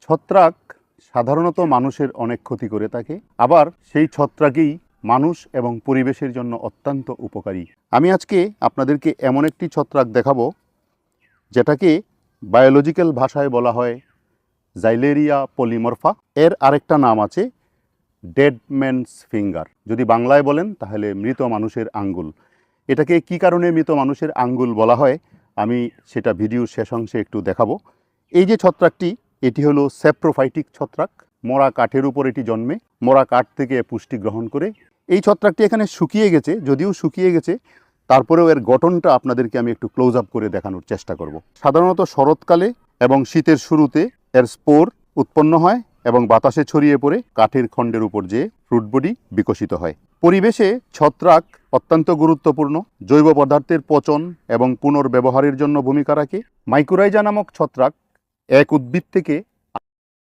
ছত্রাক সাধারণত মানুষের অনেক ক্ষতি করে থাকে, আবার সেই ছত্রাকই মানুষ এবং পরিবেশের জন্য অত্যন্ত উপকারী। আমি আজকে আপনাদেরকে এমন একটি ছত্রাক দেখাবো যেটাকে বায়োলজিক্যাল ভাষায় বলা হয় জাইলেরিয়া পলিমরফা। এর আরেকটা নাম আছে ডেড ম্যানস ফিঙ্গার। যদি বাংলায় বলেন তাহলে মৃত মানুষের আঙ্গুল। এটাকে কি কারণে মৃত মানুষের আঙ্গুল বলা হয় আমি সেটা ভিডিওর শেষ অংশে একটু দেখাবো। এই যে ছত্রাকটি, এটি হলো স্যাপ্রোফাইটিক ছত্রাক। মরা কাঠের উপর এটি জন্মে, মরা কাঠ থেকে পুষ্টি গ্রহণ করে। এই ছত্রাকটি এখানে শুকিয়ে গেছে, যদিও শুকিয়ে গেছে তারপরেও এর গঠনটা আপনাদেরকে আমি একটু ক্লোজ আপ করে দেখানোর চেষ্টা করব। সাধারণত শরৎকালে এবং শীতের শুরুতে এর স্পোর উৎপন্ন হয় এবং বাতাসে ছড়িয়ে পড়ে কাঠের খণ্ডের উপর যে ফ্রুট বডি বিকশিত হয়। পরিবেশে ছত্রাক অত্যন্ত গুরুত্বপূর্ণ। জৈব পদার্থের পচন এবং পুনর্ব্যবহারের জন্য ভূমিকা রাখে। মাইকোরাইজা নামক ছত্রাক এক উদ্ভিদ থেকে